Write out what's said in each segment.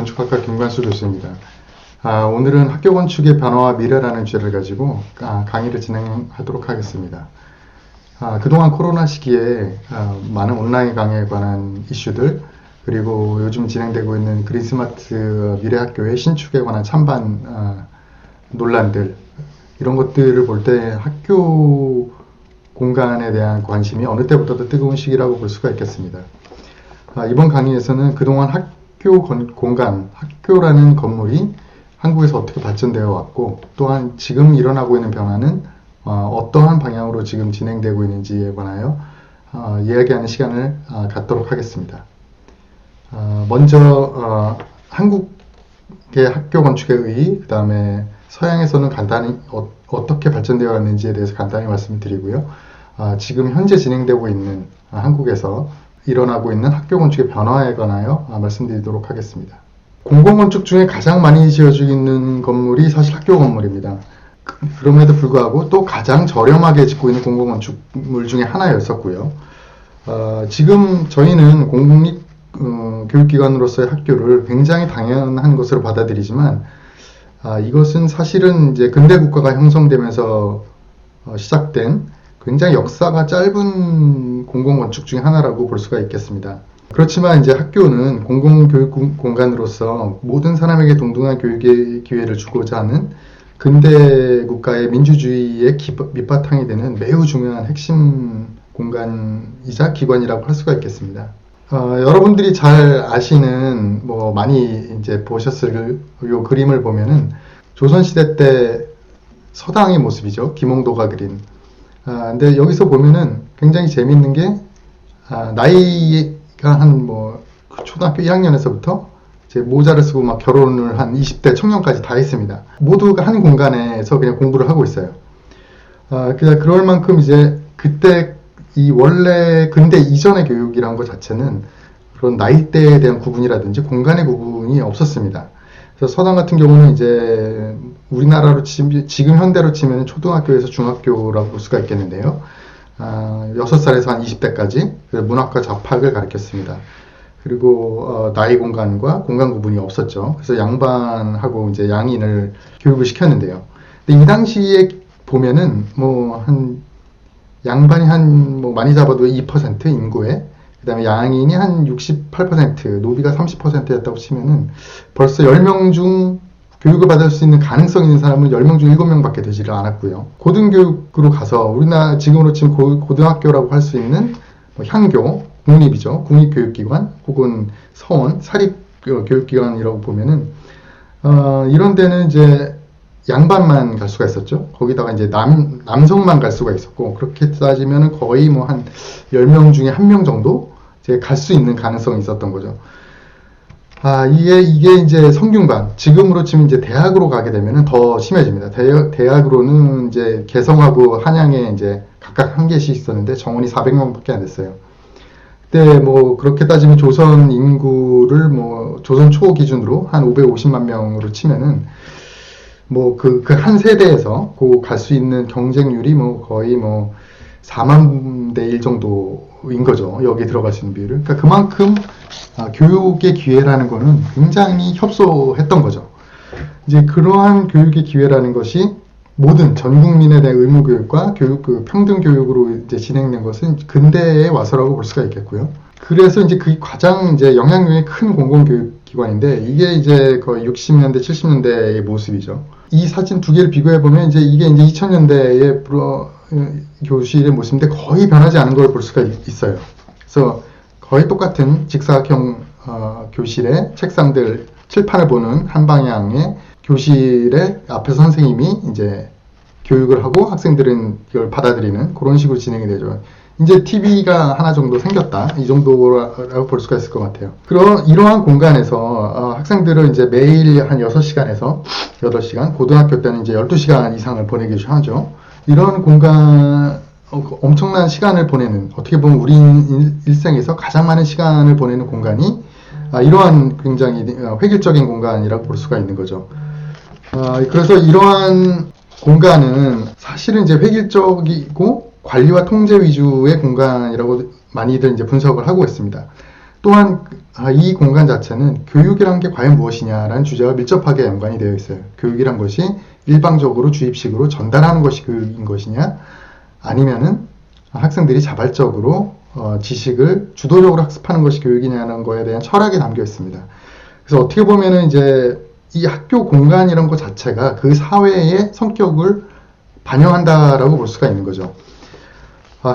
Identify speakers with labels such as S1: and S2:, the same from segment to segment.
S1: 건축학과 김관수 교수입니다. 오늘은 학교 건축의 변화와 미래라는 주제를 가지고 강의를 진행하도록 하겠습니다. 그동안 코로나 시기에 많은 온라인 강의에 관한 이슈들, 그리고 요즘 진행되고 있는 그린스마트 미래학교의 신축에 관한 찬반 논란들, 이런 것들을 볼 때 학교 공간에 대한 관심이 어느 때보다도 뜨거운 시기라고 볼 수가 있겠습니다. 이번 강의에서는 그동안 학교 공간, 학교라는 건물이 한국에서 어떻게 발전되어 왔고, 또한 지금 일어나고 있는 변화는 어떠한 방향으로 지금 진행되고 있는지에 관하여 이야기하는 시간을 갖도록 하겠습니다. 먼저 한국의 학교 건축의 의의, 그 다음에 서양에서는 간단히 어떻게 발전되어 왔는지에 대해서 간단히 말씀드리고요. 지금 현재 진행되고 있는 한국에서 일어나고 있는 학교 건축의 변화에 관하여 말씀드리도록 하겠습니다. 공공건축 중에 가장 많이 지어지고 있는 건물이 사실 학교 건물입니다. 그럼에도 불구하고 또 가장 저렴하게 짓고 있는 공공건축물 중에 하나였었고요. 지금 저희는 공립 교육기관으로서의 학교를 굉장히 당연한 것으로 받아들이지만, 이것은 사실은 이제 근대 국가가 형성되면서 시작된 굉장히 역사가 짧은 공공건축 중에 하나라고 볼 수가 있겠습니다. 그렇지만 이제 학교는 공공교육 공간으로서 모든 사람에게 동등한 교육의 기회를 주고자 하는 근대 국가의 민주주의의 밑바탕이 되는 매우 중요한 핵심 공간이자 기관이라고 할 수가 있겠습니다. 여러분들이 잘 아시는, 많이 이제 보셨을 요 그림을 보면은 조선시대 때 서당의 모습이죠. 김홍도가 그린. 근데 여기서 보면은 굉장히 재밌는 게, 나이가 한 초등학교 1학년에서부터 이제 모자를 쓰고 막 결혼을 한 20대 청년까지 다 했습니다. 모두가 한 공간에서 그냥 공부를 하고 있어요. 그럴 만큼 이제 그때 이 원래 근대 이전의 교육이라는 것 자체는 그런 나이대에 대한 구분이라든지 공간의 구분이 없었습니다. 그래서 서당 같은 경우는 이제 우리나라로 지금 현대로 치면 초등학교에서 중학교라고 볼 수가 있겠는데요. 6살에서 한 20대까지 문학과 잡학을 가르쳤습니다. 그리고 나이 공간과 공간 구분이 없었죠. 그래서 양반하고 이제 양인을 교육을 시켰는데요. 근데 이 당시에 보면은 양반이 많이 잡아도 2% 인구에, 그 다음에 양인이 한 68%, 노비가 30%였다고 치면은 벌써 10명 중 교육을 받을 수 있는 가능성 있는 사람은 10명 중 7명밖에 되지를 않았고요. 고등교육으로 가서 우리나라 지금으로 치면 고등학교라고 할 수 있는 향교, 국립이죠. 국립교육기관 혹은 서원, 사립교육기관이라고 보면은 이런 데는 이제 양반만 갈 수가 있었죠. 거기다가 이제 남성만 갈 수가 있었고, 그렇게 따지면은 거의 한 10명 중에 1명 정도 이제 갈 수 있는 가능성이 있었던 거죠. 이게 이제 성균관, 지금으로 치면 이제 대학으로 가게 되면은 더 심해집니다. 대학으로는 이제 개성하고 한양에 이제 각각 한 개씩 있었는데 정원이 400명밖에 안 됐어요. 그때 그렇게 따지면 조선 인구를 조선 초 기준으로 한 550만 명으로 치면은 그 한 세대에서 갈 수 있는 경쟁률이 거의 4만 대 1 정도인 거죠. 여기 들어갈 수 있는 비율을. 그러니까 그만큼 교육의 기회라는 거는 굉장히 협소했던 거죠. 이제 그러한 교육의 기회라는 것이 모든 전 국민에 대한 의무 교육과 평등 교육으로 이제 진행된 것은 근대에 와서라고 볼 수가 있겠고요. 그래서 이제 그 가장 이제 영향력이 큰 공공교육 기관인데, 이게 이제 거의 60년대, 70년대의 모습이죠. 이 사진 두 개를 비교해 보면 이게 이제 2000년대의 교실의 모습인데 거의 변하지 않은 걸 볼 수가 있어요. 그래서 거의 똑같은 직사각형 교실의 책상들, 칠판을 보는 한 방향의 교실의 앞에서 선생님이 이제 교육을 하고 학생들은 이걸 받아들이는 그런 식으로 진행이 되죠. 이제 TV가 하나 정도 생겼다, 이 정도라고 볼 수가 있을 것 같아요. 이러한 공간에서 학생들을 이제 매일 한 6시간에서 8시간, 고등학교 때는 이제 12시간 이상을 보내기 하죠. 이런 공간, 엄청난 시간을 보내는, 어떻게 보면 우리 일생에서 가장 많은 시간을 보내는 공간이 이러한 굉장히 획일적인 공간이라고 볼 수가 있는 거죠. 그래서 이러한 공간은 사실은 이제 획일적이고 관리와 통제 위주의 공간이라고 많이들 이제 분석을 하고 있습니다. 또한 이 공간 자체는 교육이란 게 과연 무엇이냐라는 주제와 밀접하게 연관이 되어 있어요. 교육이란 것이 일방적으로 주입식으로 전달하는 것이 교육인 것이냐, 아니면은 학생들이 자발적으로 지식을 주도적으로 학습하는 것이 교육이냐는 거에 대한 철학이 담겨 있습니다. 그래서 어떻게 보면은 이제 이 학교 공간이란 것 자체가 그 사회의 성격을 반영한다라고 볼 수가 있는 거죠.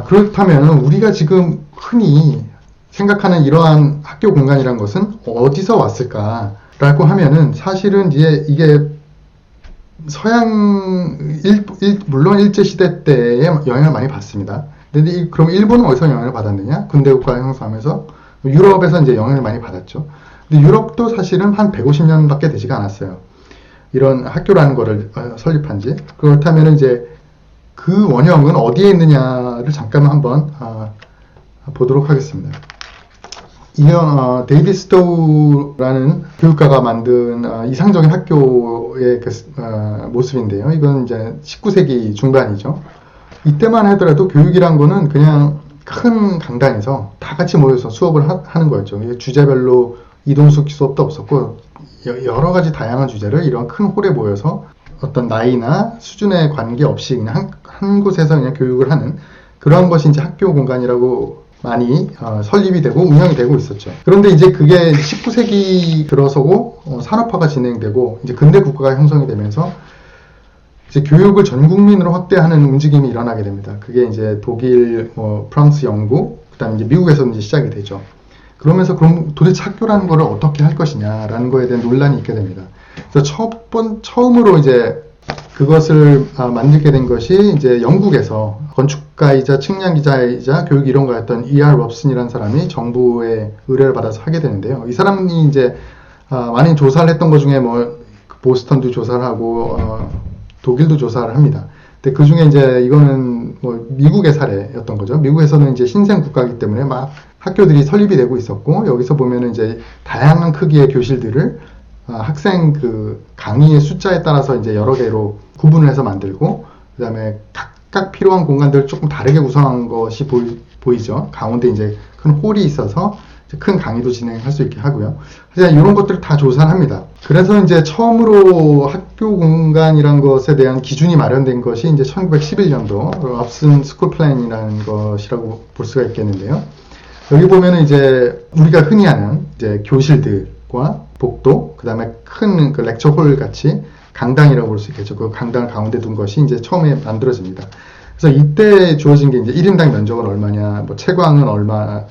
S1: 그렇다면 우리가 지금 흔히 생각하는 이러한 학교 공간이란 것은 어디서 왔을까라고 하면은 사실은 이게 물론 일제시대 때에 영향을 많이 받습니다. 근데 그럼 일본은 어디서 영향을 받았느냐? 근대국가 형성하면서 유럽에서 이제 영향을 많이 받았죠. 근데 유럽도 사실은 한 150년밖에 되지가 않았어요. 이런 학교라는 거를 설립한 지. 그렇다면 이제 그 원형은 어디에 있느냐를 잠깐 한번 보도록 하겠습니다. 이건 데이비드 스토우라는 교육가가 만든 이상적인 학교의 모습인데요. 이건 이제 19세기 중반이죠. 이때만 하더라도 교육이란 거는 그냥 큰 강당에서 다 같이 모여서 수업을 하는 거였죠. 주제별로 이동식 수업도 없었고 여러 가지 다양한 주제를 이런 큰 홀에 모여서 어떤 나이나 수준에 관계없이 그냥 한 곳에서 그냥 교육을 하는 그런 것이 이제 학교 공간이라고 많이 설립이 되고 운영이 되고 있었죠. 그런데 이제 그게 19세기 들어서고 산업화가 진행되고 이제 근대 국가가 형성이 되면서 이제 교육을 전 국민으로 확대하는 움직임이 일어나게 됩니다. 그게 이제 독일, 프랑스, 영국, 그다음에 이제 미국에서 이제 시작이 되죠. 그러면서 그럼 도대체 학교라는 거를 어떻게 할 것이냐라는 거에 대한 논란이 있게 됩니다. 그래서 처음으로 이제 그것을 만들게 된 것이 이제 영국에서 건축가이자 측량기자이자 교육이론가였던 E.R. 롭슨이라는 사람이 정부의 의뢰를 받아서 하게 되는데요. 이 사람이 이제 많은 조사를 했던 것 중에 보스턴도 조사를 하고 독일도 조사를 합니다. 근데 그 중에 이제 이거는 미국의 사례였던 거죠. 미국에서는 이제 신생 국가이기 때문에 막 학교들이 설립이 되고 있었고 여기서 보면은 이제 다양한 크기의 교실들을 학생 강의의 숫자에 따라서 이제 여러 개로 구분을 해서 만들고 그 다음에 각각 필요한 공간들을 조금 다르게 구성한 것이 보이죠. 가운데 이제 큰 홀이 있어서 큰 강의도 진행할 수 있게 하고요. 그래서 이런 것들을 다 조사를 합니다. 그래서 이제 처음으로 학교 공간이란 것에 대한 기준이 마련된 것이 이제 1911년도 롭슨 스쿨 플랜이라는 것이라고 볼 수가 있겠는데요. 여기 보면은 이제 우리가 흔히 하는 이제 교실들과 복도, 그 다음에 큰 렉처홀 같이 강당이라고 볼 수 있겠죠. 그 강당을 가운데 둔 것이 이제 처음에 만들어집니다. 그래서 이때 주어진 게 이제 1인당 면적은 얼마냐, 채광은 얼마나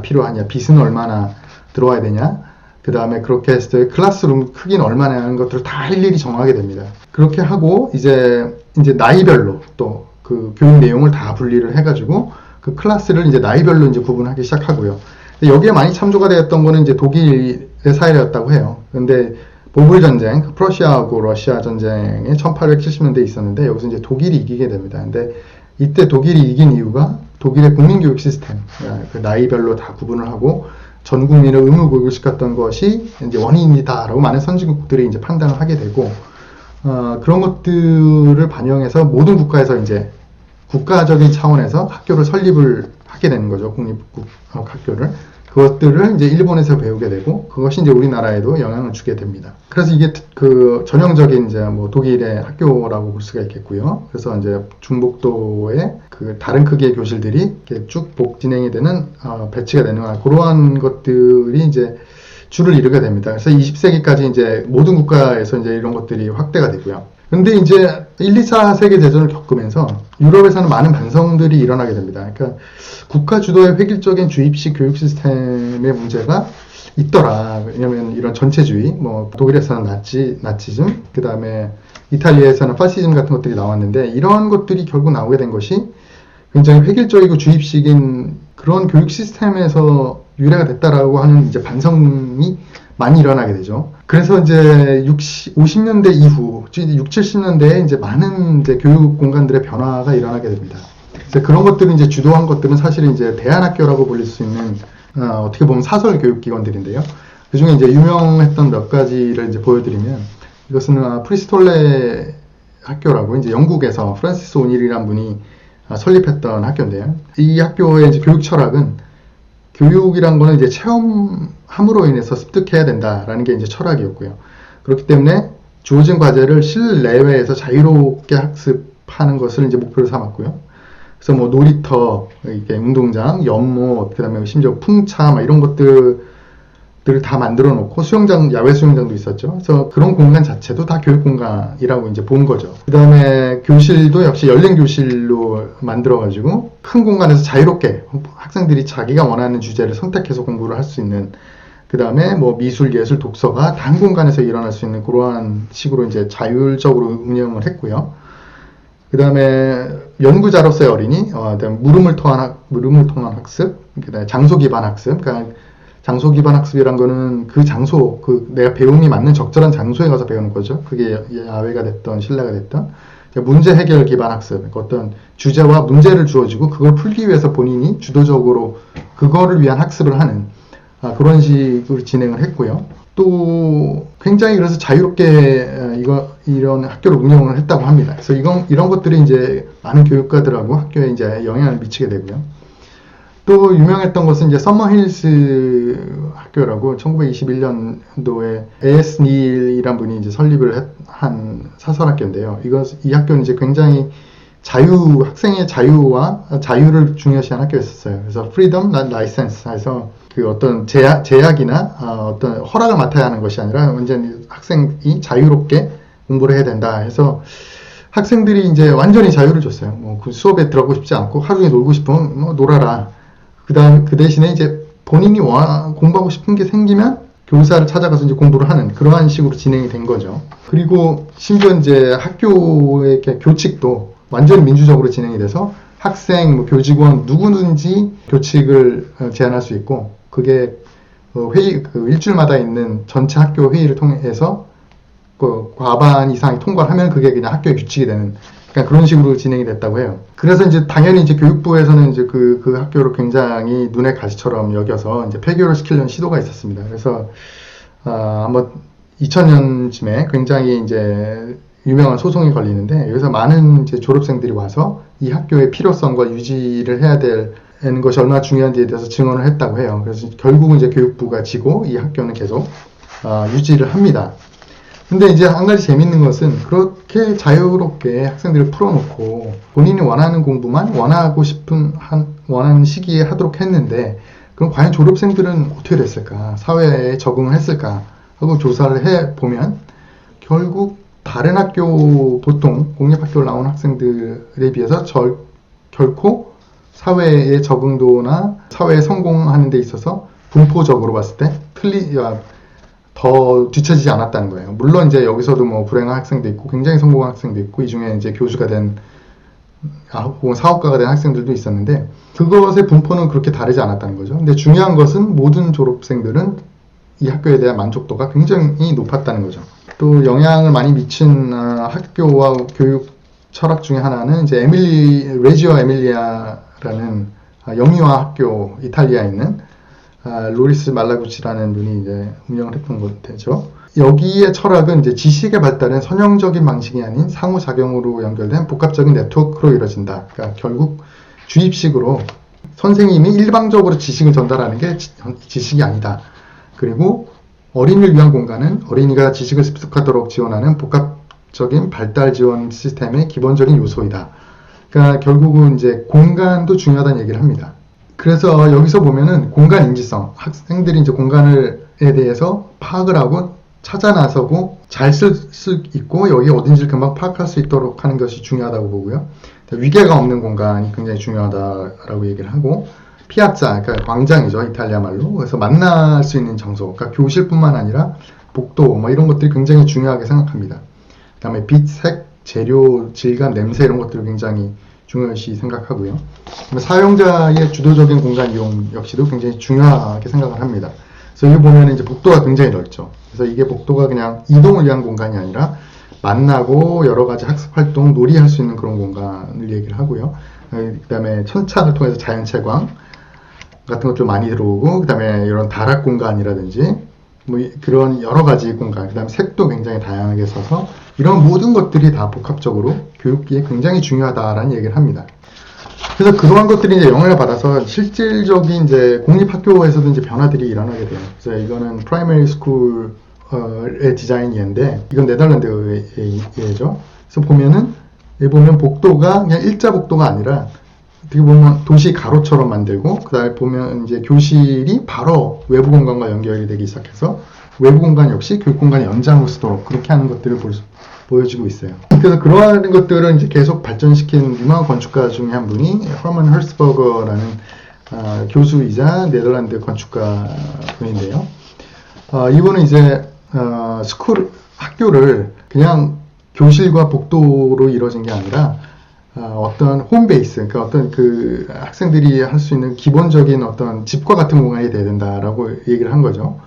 S1: 필요하냐, 빛은 얼마나 들어와야 되냐, 그 다음에 그렇게 했을 때 클래스룸 크기는 얼마나 하는 것들을 다 일일이 정하게 됩니다. 그렇게 하고 이제 나이별로 또 그 교육 내용을 다 분리를 해가지고 그 클래스를 이제 나이별로 이제 구분하기 시작하고요. 여기에 많이 참조가 되었던 거는 이제 독일의 사례였다고 해요. 근데 보불 전쟁, 프러시아하고 러시아 전쟁에 1870년대에 있었는데 여기서 이제 독일이 이기게 됩니다. 근데 이때 독일이 이긴 이유가 독일의 국민교육 시스템, 그 나이별로 다 구분을 하고 전 국민을 의무 교육을 시켰던 것이 이제 원인이다라고 많은 선진국들이 이제 판단을 하게 되고 그런 것들을 반영해서 모든 국가에서 이제 국가적인 차원에서 학교를 설립을 하게 되는 거죠. 국립학교를. 그것들을 이제 일본에서 배우게 되고 그것이 이제 우리나라에도 영향을 주게 됩니다. 그래서 이게 그 전형적인 이제 독일의 학교라고 볼 수가 있겠고요. 그래서 이제 중복도의 그 다른 크기의 교실들이 이렇게 쭉 진행이 되는 배치가 되는 그러한 것들이 이제 주를 이루게 됩니다. 그래서 20세기까지 이제 모든 국가에서 이제 이런 것들이 확대가 되고요. 근데 이제 1, 2, 4 세계대전을 겪으면서 유럽에서는 많은 반성들이 일어나게 됩니다. 그러니까 국가 주도의 획일적인 주입식 교육 시스템의 문제가 있더라. 왜냐면 이런 전체주의, 독일에서는 나치즘, 그 다음에 이탈리아에서는 파시즘 같은 것들이 나왔는데 이런 것들이 결국 나오게 된 것이 굉장히 획일적이고 주입식인 그런 교육 시스템에서 유래가 됐다라고 하는 이제 반성이 많이 일어나게 되죠. 그래서 이제 50년대 이후, 60, 70년대에 이제 많은 이제 교육 공간들의 변화가 일어나게 됩니다. 그래서 그런 것들은 이제 주도한 것들은 사실은 이제 대안학교라고 불릴 수 있는, 어떻게 보면 사설 교육기관들인데요. 그 중에 이제 유명했던 몇 가지를 이제 보여드리면, 이것은 프리스톨레 학교라고 이제 영국에서 프란시스 오닐이라는 분이 설립했던 학교인데요. 이 학교의 이제 교육 철학은 교육이란 거는 이제 체험함으로 인해서 습득해야 된다라는 게 이제 철학이었고요. 그렇기 때문에 주어진 과제를 실내외에서 자유롭게 학습하는 것을 이제 목표로 삼았고요. 그래서 뭐 놀이터, 이렇게 운동장, 연못, 그다음에 심지어 풍차, 막 이런 것들을 다 만들어 놓고 수영장, 야외 수영장도 있었죠. 그래서 그런 공간 자체도 다 교육 공간이라고 이제 본 거죠. 그다음에 교실도 역시 열린 교실로 만들어 가지고 큰 공간에서 자유롭게 학생들이 자기가 원하는 주제를 선택해서 공부를 할 수 있는, 그 다음에 뭐 미술, 예술, 독서가 단 공간에서 일어날 수 있는 그러한 식으로 이제 자율적으로 운영을 했고요. 그 다음에 연구자로서의 어린이, 그다음에 물음을 통한 학습, 그 다음에 장소 기반 학습. 그러니까 장소 기반 학습이란 거는 그 장소, 내가 배움이 맞는 적절한 장소에 가서 배우는 거죠. 그게 야외가 됐던 실내가 됐던. 문제 해결 기반 학습, 그러니까 어떤 주제와 문제를 주어지고 그걸 풀기 위해서 본인이 주도적으로 그거를 위한 학습을 하는 그런 식으로 진행을 했고요. 또 굉장히 그래서 자유롭게 이런 학교를 운영을 했다고 합니다. 그래서 이런 것들이 이제 많은 교육가들하고 학교에 이제 영향을 미치게 되고요. 또 유명했던 것은 이제 서머힐스 학교라고 1921년도에 A.S. 닐이란 분이 이제 설립을 한 사설학교인데요. 이 학교는 이제 굉장히 학생의 자유를 중요시한 학교였었어요. 그래서 freedom, not license 해서 그 어떤 제약이나 어떤 허락을 맡아야 하는 것이 아니라 완전히 학생이 자유롭게 공부를 해야 된다 해서 학생들이 이제 완전히 자유를 줬어요. 뭐 그 수업에 들어가고 싶지 않고 하루 종일 놀고 싶으면 뭐 놀아라. 그 대신에 이제 본인이 공부하고 싶은 게 생기면 교사를 찾아가서 이제 공부를 하는 그러한 식으로 진행이 된 거죠. 그리고 심지어 이제 학교의 교칙도 완전히 민주적으로 진행이 돼서 학생, 뭐 교직원 누구든지 교칙을 제안할 수 있고, 그게 일주일마다 있는 전체 학교 회의를 통해서 과반 이상이 통과를 하면 그게 그냥 학교의 규칙이 되는, 그러니까 그런 식으로 진행이 됐다고 해요. 그래서 이제 당연히 이제 교육부에서는 이제 그 학교를 굉장히 눈의 가시처럼 여겨서 이제 폐교를 시키려는 시도가 있었습니다. 그래서 한번 2000년쯤에 굉장히 이제 유명한 소송이 걸리는데, 여기서 많은 이제 졸업생들이 와서 이 학교의 필요성과 유지를 해야 되는 것이 얼마나 중요한지에 대해서 증언을 했다고 해요. 그래서 결국은 이제 교육부가 지고 이 학교는 계속 유지를 합니다. 근데 이제 한 가지 재밌는 것은 그렇게 자유롭게 학생들을 풀어놓고 본인이 원하는 공부만 원하는 시기에 하도록 했는데, 그럼 과연 졸업생들은 어떻게 됐을까? 사회에 적응을 했을까? 하고 조사를 해보면 결국 다른 학교, 보통 공립학교를 나온 학생들에 비해서 결코 사회의 적응도나 사회에 성공하는 데 있어서 분포적으로 봤을 때 더 뒤처지지 않았다는 거예요. 물론 이제 여기서도 뭐 불행한 학생도 있고 굉장히 성공한 학생도 있고, 이 중에 이제 교수가 된 혹은 사업가가 된 학생들도 있었는데, 그것의 분포는 그렇게 다르지 않았다는 거죠. 근데 중요한 것은 모든 졸업생들은 이 학교에 대한 만족도가 굉장히 높았다는 거죠. 또 영향을 많이 미친 학교와 교육 철학 중에 하나는 이제 레지오 에밀리아라는 영유아 학교, 이탈리아에 있는 로리스 말라구치라는 분이 이제 운영을 했던 것이죠. 여기의 철학은 이제 지식의 발달은 선형적인 방식이 아닌 상호작용으로 연결된 복합적인 네트워크로 이루어진다. 그러니까 결국 주입식으로 선생님이 일방적으로 지식을 전달하는 게 지식이 아니다. 그리고 어린이를 위한 공간은 어린이가 지식을 습득하도록 지원하는 복합적인 발달 지원 시스템의 기본적인 요소이다. 그러니까 결국은 이제 공간도 중요하다는 얘기를 합니다. 그래서 여기서 보면은 공간 인지성, 학생들이 이제 공간에 대해서 파악을 하고 찾아 나서고 잘 쓸 수 있고 여기 어딘지를 금방 파악할 수 있도록 하는 것이 중요하다고 보고요. 위계가 없는 공간이 굉장히 중요하다라고 얘기를 하고, 피아자, 그러니까 광장이죠, 이탈리아 말로. 그래서 만날 수 있는 장소, 그러니까 교실뿐만 아니라 복도, 뭐 이런 것들이 굉장히 중요하게 생각합니다. 그 다음에 빛, 색, 재료, 질감, 냄새 이런 것들을 굉장히 중요시 생각하고요. 사용자의 주도적인 공간 이용 역시도 굉장히 중요하게 생각을 합니다. 그래서 여기 보면 이제 복도가 굉장히 넓죠. 그래서 이게 복도가 그냥 이동을 위한 공간이 아니라 만나고 여러 가지 학습 활동, 놀이할 수 있는 그런 공간을 얘기를 하고요. 그 다음에 천창을 통해서 자연채광 같은 것들 많이 들어오고, 그 다음에 이런 다락 공간이라든지 뭐 그런 여러 가지 공간, 그 다음에 색도 굉장히 다양하게 써서 이런 모든 것들이 다 복합적으로 교육기에 굉장히 중요하다라는 얘기를 합니다. 그래서 그러한 것들이 이제 영향을 받아서 실질적인 이제 공립학교에서도 이제 변화들이 일어나게 돼요. 그래서 이거는 프라이머리 스쿨의 디자인 예인데, 이건 네덜란드의 예죠. 그래서 보면은, 여기 보면 복도가 그냥 일자 복도가 아니라, 어떻게 보면 도시 가로처럼 만들고, 그 다음에 보면 이제 교실이 바로 외부 공간과 연결이 되기 시작해서, 외부 공간 역시 교육 공간의 연장으로 쓰도록 그렇게 하는 것들을 보여주고 있어요. 그래서 그러한 것들을 이제 계속 발전시킨 유명한 건축가 중에 한 분이 허먼 헐스버거라는 교수이자 네덜란드 건축가 분인데요. 이분은 이제 학교를 그냥 교실과 복도로 이루어진 게 아니라 어떤 홈베이스, 그러니까 어떤 그 학생들이 할 수 있는 기본적인 어떤 집과 같은 공간이 돼야 된다라고 얘기를 한 거죠.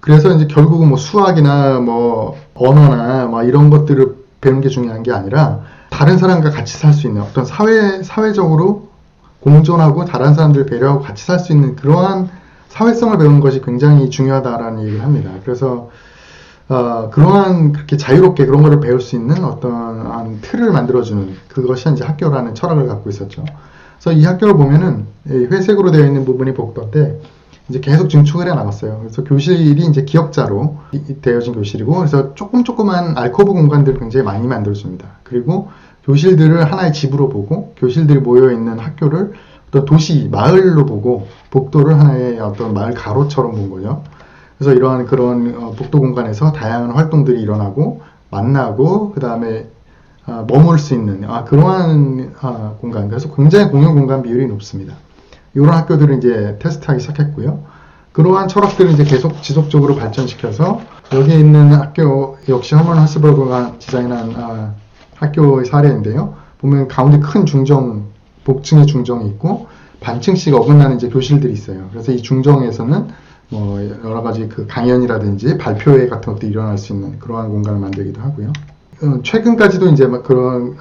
S1: 그래서 이제 결국은 뭐 수학이나 뭐 언어나 뭐 이런 것들을 배우는 게 중요한 게 아니라 다른 사람과 같이 살 수 있는 어떤 사회적으로 공존하고 다른 사람들을 배려하고 같이 살 수 있는 그러한 사회성을 배우는 것이 굉장히 중요하다라는 얘기를 합니다. 그래서 그러한 그렇게 자유롭게 그런 거를 배울 수 있는 어떤 틀을 만들어주는 그것이 이제 학교라는 철학을 갖고 있었죠. 그래서 이 학교를 보면은 회색으로 되어 있는 부분이 복도인데 이제 계속 증축을 해 나갔어요. 그래서 교실이 이제 기역자로 되어진 교실이고, 그래서 조그만 알코브 공간들을 굉장히 많이 만들어줍니다. 그리고 교실들을 하나의 집으로 보고, 교실들이 모여있는 학교를 어떤 도시, 마을로 보고, 복도를 하나의 어떤 마을 가로처럼 본 거죠. 그래서 이러한 그런 복도 공간에서 다양한 활동들이 일어나고, 만나고, 그 다음에 머물 수 있는 그러한 공간. 그래서 굉장히 공용 공간 비율이 높습니다. 이런 학교들을 이제 테스트하기 시작했고요. 그러한 철학들을 이제 계속 지속적으로 발전시켜서 여기 있는 학교 역시 허먼 헐스버거가 디자인한 학교의 사례인데요. 보면 가운데 큰 복층의 중정이 있고 반층씩 어긋나는 이제 교실들이 있어요. 그래서 이 중정에서는 뭐 여러 가지 그 강연이라든지 발표회 같은 것도 일어날 수 있는 그러한 공간을 만들기도 하고요. 최근까지도 이제 막 그런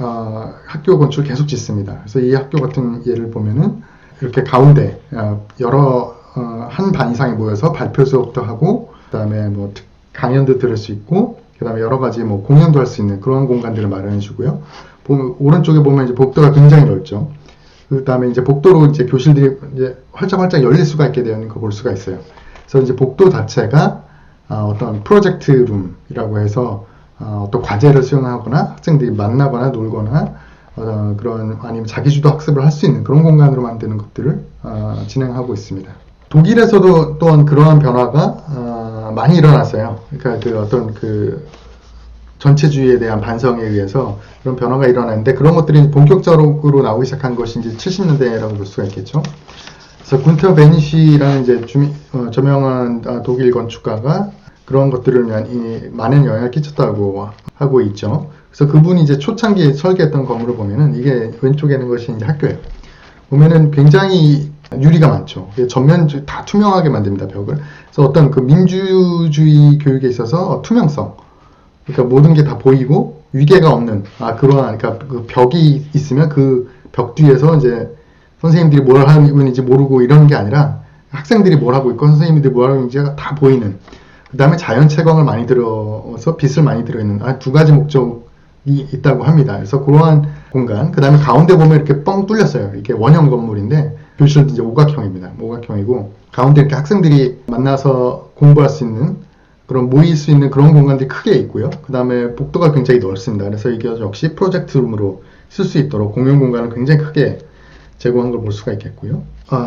S1: 학교 건축을 계속 짓습니다. 그래서 이 학교 같은 예를 보면은 이렇게 가운데 한 반 이상이 모여서 발표 수업도 하고, 그 다음에 뭐 강연도 들을 수 있고, 그 다음에 여러 가지 뭐 공연도 할 수 있는 그런 공간들을 마련해 주고요. 오른쪽에 보면 이제 복도가 굉장히 넓죠. 그 다음에 이제 복도로 이제 교실들이 이제 활짝활짝 열릴 수가 있게 되어 있는 걸 볼 수가 있어요. 그래서 이제 복도 자체가 어떤 프로젝트 룸이라고 해서 어떤 과제를 수행하거나 학생들이 만나거나 놀거나 그런 아니면 자기주도 학습을 할 수 있는 그런 공간으로 만드는 것들을 진행하고 있습니다. 독일에서도 또한 그러한 변화가 많이 일어났어요. 그러니까 그 어떤 그 전체주의에 대한 반성에 의해서 그런 변화가 일어났는데 그런 것들이 본격적으로 나오기 시작한 것이 이제 70년대라고 볼 수가 있겠죠. 그래서 군터 베니시라는 이제 저명한 독일 건축가가 그런 것들을 많은 영향을 끼쳤다고 하고 있죠. 그래서 그분이 이제 초창기에 설계했던 건물을 보면은 이게 왼쪽에 있는 것이 이제 학교예요. 보면은 굉장히 유리가 많죠. 전면 다 투명하게 만듭니다, 벽을. 그래서 어떤 그 민주주의 교육에 있어서 투명성. 그러니까 모든 게 다 보이고 위계가 없는 그러한 그러니까 그 벽이 있으면 그 벽 뒤에서 이제 선생님들이 뭘 하고 있는지 모르고 이러는 게 아니라 학생들이 뭘 하고 있고 선생님들이 뭘 하고 있는지가 다 보이는. 그 다음에 자연 채광을 많이 들어서 빛을 많이 들어있는 두 가지 목적이 있다고 합니다. 그래서 그러한 공간, 그 다음에 가운데 보면 이렇게 뻥 뚫렸어요. 이게 원형 건물인데 교실도 이제 오각형입니다. 오각형이고 가운데 이렇게 학생들이 만나서 공부할 수 있는 그런 모일 수 있는 그런 공간들이 크게 있고요. 그 다음에 복도가 굉장히 넓습니다. 그래서 이게 역시 프로젝트 룸으로 쓸 수 있도록 공용 공간을 굉장히 크게 제공한 걸 볼 수가 있겠고요.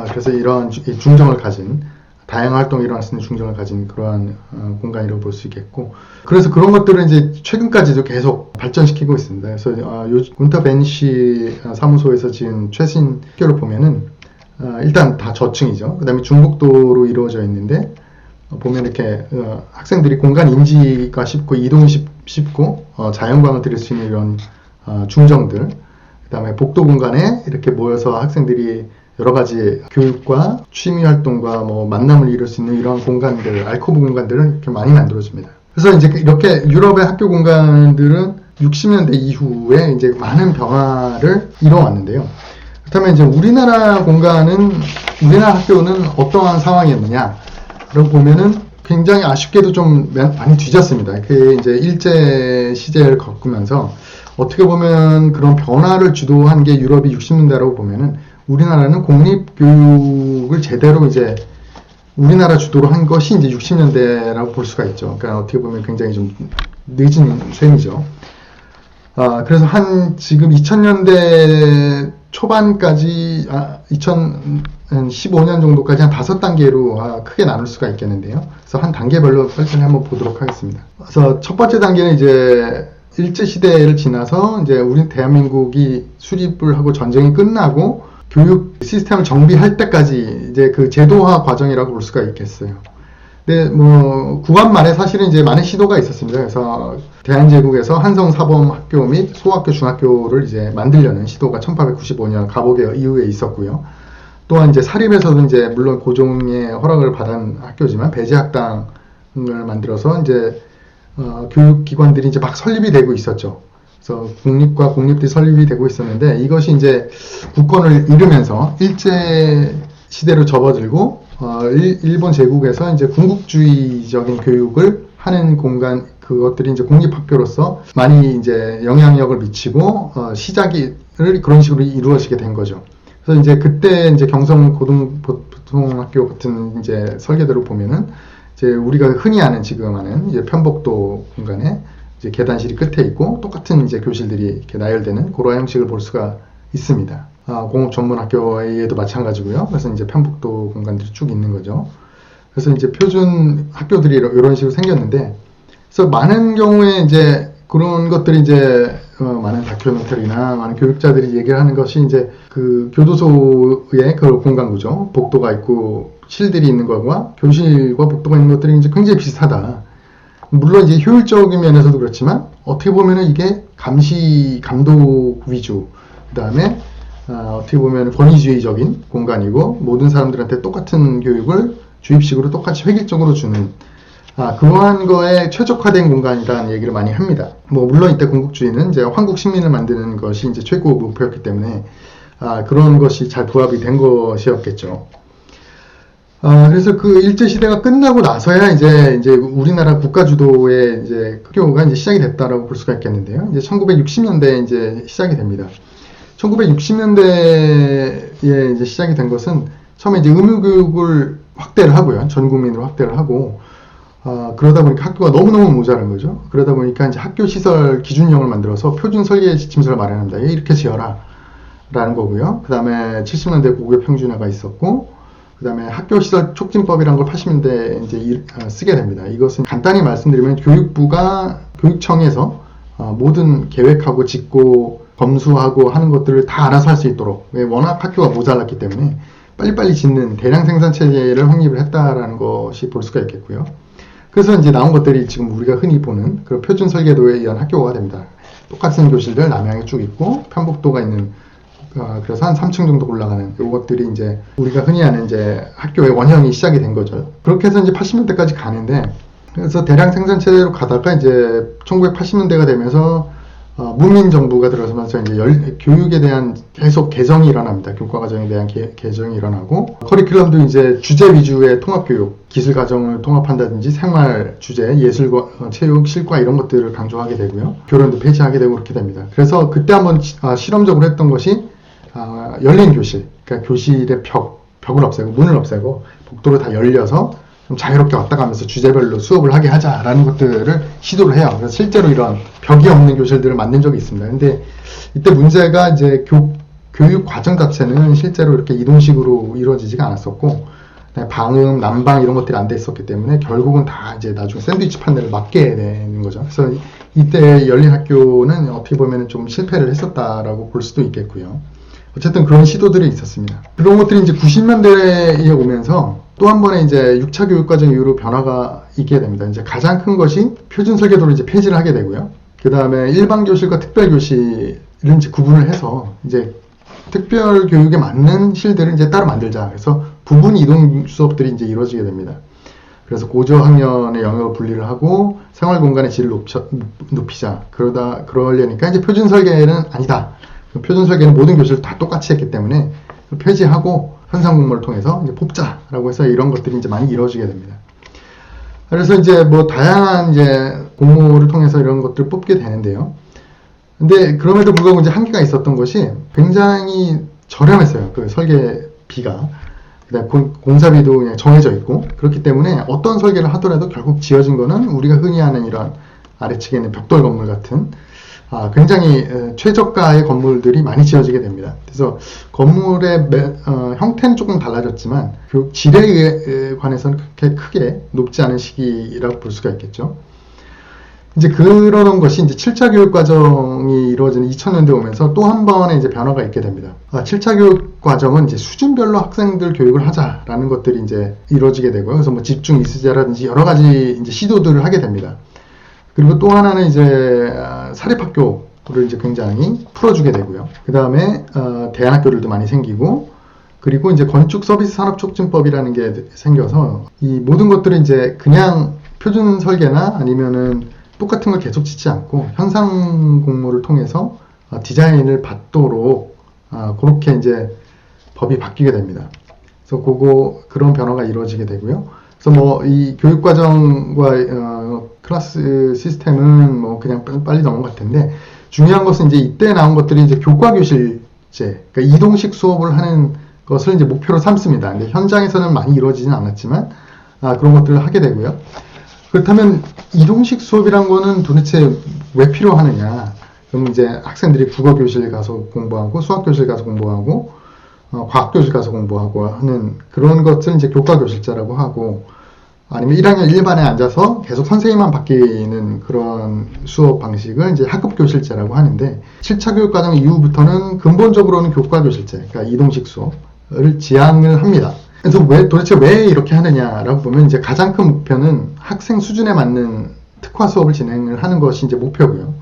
S1: 그래서 이러한 중정을 가진 다양한 활동이 일어날 수 있는 중정을 가진 그러한 공간이라고 볼 수 있겠고, 그래서 그런 것들을 이제 최근까지도 계속 발전시키고 있습니다. 그래서 군터 벤시 사무소에서 지은 최신 학교를 보면은 일단 다 저층이죠. 그 다음에 중복도로 이루어져 있는데 보면 이렇게 학생들이 공간 인지가 쉽고 이동이 쉽고 자연광을 들일 수 있는 이런 중정들, 그 다음에 복도 공간에 이렇게 모여서 학생들이 여러 가지 교육과 취미 활동과 뭐 만남을 이룰 수 있는 이런 공간들, 알코브 공간들을 이렇게 많이 만들어줍니다. 그래서 이제 이렇게 유럽의 학교 공간들은 60년대 이후에 이제 많은 변화를 이뤄왔는데요. 그렇다면 이제 우리나라 학교는 어떠한 상황이었느냐? 라고 보면은 굉장히 아쉽게도 좀 많이 뒤졌습니다. 그게 이제 일제 시대를 겪으면서 어떻게 보면 그런 변화를 주도한 게 유럽이 60년대라고 보면은 우리나라는 공립교육을 제대로 이제 우리나라 주도로 한 것이 이제 60년대라고 볼 수가 있죠. 그러니까 어떻게 보면 굉장히 좀 늦은 셈이죠. 그래서 지금 2000년대 초반까지, 2015년 정도까지 한 5단계로 크게 나눌 수가 있겠는데요. 그래서 한 단계별로 설명을 한번 보도록 하겠습니다. 그래서 첫 번째 단계는 이제 일제시대를 지나서 이제 우리 대한민국이 수립을 하고 전쟁이 끝나고 교육 시스템을 정비할 때까지 이제 그 제도화 과정이라고 볼 수가 있겠어요. 근데 뭐 구한 말에 사실은 이제 많은 시도가 있었습니다. 그래서 대한제국에서 한성사범학교 및 소학교, 중학교를 이제 만들려는 시도가 1895년 갑오개 이후에 있었고요. 또한 이제 사립에서도 이제 물론 고종의 허락을 받은 학교지만 배제학당을 만들어서 이제 교육기관들이 이제 막 설립이 되고 있었죠. 그래서 국립과 공립들이 설립이 되고 있었는데 이것이 이제 국권을 잃으면서 일제 시대로 접어들고 일본 제국에서 이제 군국주의적인 교육을 하는 공간, 그것들이 이제 공립학교로서 많이 이제 영향력을 미치고 시작을 그런 식으로 이루어지게 된 거죠. 그래서 이제 그때 이제 경성 고등보통학교 같은 이제 설계도를 보면은 이제 우리가 흔히 아는 지금 아는 이제 편복도 공간에 이제 계단실이 끝에 있고 똑같은 이제 교실들이 이렇게 나열되는 그런 형식을 볼 수가 있습니다. 공업 전문학교에도 마찬가지고요. 그래서 이제 편복도 공간들이 쭉 있는 거죠. 그래서 이제 표준 학교들이 이런 식으로 생겼는데, 그래서 많은 경우에 이제 그런 것들이 이제 많은 다큐멘터리나 많은 교육자들이 얘기를 하는 것이 이제 그 교도소의 그 공간 구조, 복도가 있고 실들이 있는 것과 교실과 복도가 있는 것들이 이제 굉장히 비슷하다. 물론 이제 효율적인 면에서도 그렇지만 어떻게 보면은 이게 감독 위주, 그 다음에 어떻게 보면 권위주의적인 공간이고 모든 사람들한테 똑같은 교육을 주입식으로 똑같이 획일적으로 주는 그러한 거에 최적화된 공간이라는 얘기를 많이 합니다. 뭐 물론 이때 군국주의는 이제 황국 식민을 만드는 것이 이제 최고 목표였기 때문에 그런 것이 잘 부합이 된 것이었겠죠. 그래서 그 일제 시대가 끝나고 나서야 이제 우리나라 국가 주도의 이제 학교가 이제 시작이 됐다라고 볼 수가 있겠는데요. 이제 1960년대에 이제 시작이 됩니다. 1960년대에 이제 시작이 된 것은 처음에 이제 의무교육을 확대를 하고요. 전 국민으로 확대를 하고, 그러다 보니까 학교가 너무너무 모자란 거죠. 그러다 보니까 이제 학교 시설 기준령을 만들어서 표준 설계 지침서를 마련합니다. 이렇게 지어라. 라는 거고요. 그 다음에 70년대 고교 평준화가 있었고, 그 다음에 학교 시설 촉진법이라는 걸 80년대에 이제 쓰게 됩니다. 이것은 간단히 말씀드리면 교육청에서 모든 계획하고 짓고 검수하고 하는 것들을 다 알아서 할 수 있도록, 워낙 학교가 모자랐기 때문에 빨리빨리 짓는 대량 생산 체제를 확립을 했다라는 것이 볼 수가 있겠고요. 그래서 이제 나온 것들이 지금 우리가 흔히 보는 그런 표준 설계도에 의한 학교가 됩니다. 똑같은 교실들 남양에 쭉 있고 편북도가 있는, 그래서 한 3층 정도 올라가는 이것들이 이제 우리가 흔히 아는 이제 학교의 원형이 시작이 된 거죠. 그렇게 해서 이제 80년대까지 가는데, 그래서 대량 생산 체제로 가다가 이제 1980년대가 되면서 문민정부가 들어서면서 이제 교육에 대한 계속 개정이 일어납니다. 교과과정에 대한 개정이 일어나고, 커리큘럼도 이제 주제 위주의 통합교육, 기술과정을 통합한다든지 생활 주제, 예술과 체육, 실과 이런 것들을 강조하게 되고요. 교련도 폐지하게 되고 그렇게 됩니다. 그래서 그때 한번 실험적으로 했던 것이 열린 교실, 그러니까 교실의 벽을 없애고 문을 없애고 복도를 다 열려서 좀 자유롭게 왔다 가면서 주제별로 수업을 하게 하자라는 것들을 시도를 해요. 그래서 실제로 이런 벽이 없는 교실들을 만든 적이 있습니다. 근데 이때 문제가 이제 교육 과정 자체는 실제로 이렇게 이동식으로 이루어지지가 않았었고, 방음, 난방 이런 것들이 안 돼 있었기 때문에 결국은 다 이제 나중에 샌드위치 판넬을 맞게 되는 거죠. 그래서 이때 열린 학교는 어떻게 보면 좀 실패를 했었다라고 볼 수도 있겠고요. 어쨌든 그런 시도들이 있었습니다. 그런 것들이 이제 90년대에 오면서 또 한 번의 이제 6차 교육과정 이후로 변화가 있게 됩니다. 이제 가장 큰 것이 표준 설계도를 이제 폐지를 하게 되고요. 그 다음에 일반 교실과 특별 교실을 이제 구분을 해서 이제 특별 교육에 맞는 실들을 이제 따로 만들자. 그래서 부분 이동 수업들이 이제 이루어지게 됩니다. 그래서 고저학년의 영역을 분리를 하고 생활 공간의 질을 높이자. 그러려니까 이제 표준 설계는 아니다. 표준 설계는 모든 교실을 다 똑같이 했기 때문에 폐지하고 현상 공모를 통해서 이제 뽑자라고 해서 이런 것들이 이제 많이 이루어지게 됩니다. 그래서 이제 뭐 다양한 이제 공모를 통해서 이런 것들을 뽑게 되는데요. 근데 그럼에도 불구하고 이제 한계가 있었던 것이 굉장히 저렴했어요. 그 설계비가. 그다음에 공사비도 그냥 정해져 있고, 그렇기 때문에 어떤 설계를 하더라도 결국 지어진 거는 우리가 흔히 아는 이런 아래측에 있는 벽돌 건물 같은 굉장히 최저가의 건물들이 많이 지어지게 됩니다. 그래서 건물의 형태는 조금 달라졌지만 교육 질에 관해서는 그렇게 크게 높지 않은 시기라고 볼 수가 있겠죠. 이제 그러던 것이 이제 7차 교육 과정이 이루어지는 2000년대 오면서 또 한 번의 이제 변화가 있게 됩니다. 7차 교육 과정은 이제 수준별로 학생들 교육을 하자라는 것들이 이제 이루어지게 되고요. 그래서 뭐 집중 이수제라든지 여러 가지 이제 시도들을 하게 됩니다. 그리고 또 하나는 이제 사립학교를 이제 굉장히 풀어주게 되고요. 그 다음에 대안학교들도 많이 생기고, 그리고 이제 건축 서비스 산업 촉진법이라는 게 생겨서 이 모든 것들을 이제 그냥 표준 설계나 아니면은 똑같은 걸 계속 짓지 않고 현상 공모를 통해서 디자인을 받도록 그렇게 이제 법이 바뀌게 됩니다. 그래서 그런 변화가 이루어지게 되고요. 그래서 뭐 이 교육 과정과 클래스 시스템은 뭐 그냥 빨리 넘어갈 텐데, 중요한 것은 이제 이때 나온 것들이 이제 교과 교실제, 그러니까 이동식 수업을 하는 것을 이제 목표로 삼습니다. 근데 현장에서는 많이 이루어지진 않았지만 그런 것들을 하게 되고요. 그렇다면 이동식 수업이란 거는 도대체 왜 필요하느냐? 그럼 이제 학생들이 국어 교실 가서 공부하고 수학 교실 가서 공부하고 과학 교실 가서 공부하고 하는 그런 것을 이제 교과 교실제라고 하고, 아니면 1학년 1반에 앉아서 계속 선생님만 바뀌는 그런 수업 방식을 이제 학급 교실제라고 하는데, 7차 교육 과정 이후부터는 근본적으로는 교과 교실제, 그러니까 이동식 수업을 지향을 합니다. 그래서 도대체 왜 이렇게 하느냐라고 보면 이제 가장 큰 목표는 학생 수준에 맞는 특화 수업을 진행을 하는 것이 이제 목표고요.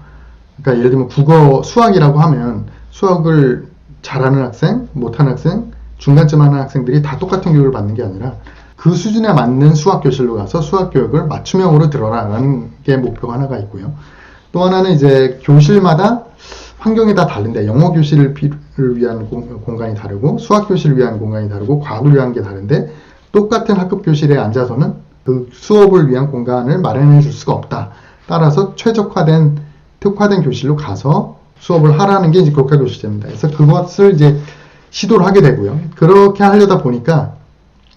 S1: 그러니까 예를 들면 국어, 수학이라고 하면 수학을 잘하는 학생, 못하는 학생, 중간쯤 하는 학생들이 다 똑같은 교육을 받는 게 아니라 그 수준에 맞는 수학 교실로 가서 수학 교육을 맞춤형으로 들어라라는 게 목표가 하나가 있고요. 또 하나는 이제 교실마다 환경이 다 다른데, 영어 교실을 위한 공간이 다르고 수학 교실을 위한 공간이 다르고 과학을 위한 게 다른데, 똑같은 학급 교실에 앉아서는 그 수업을 위한 공간을 마련해 줄 수가 없다. 따라서 최적화된 특화된 교실로 가서 수업을 하라는 게 이제 교과 교실제입니다. 그래서 그것을 이제 시도를 하게 되고요. 그렇게 하려다 보니까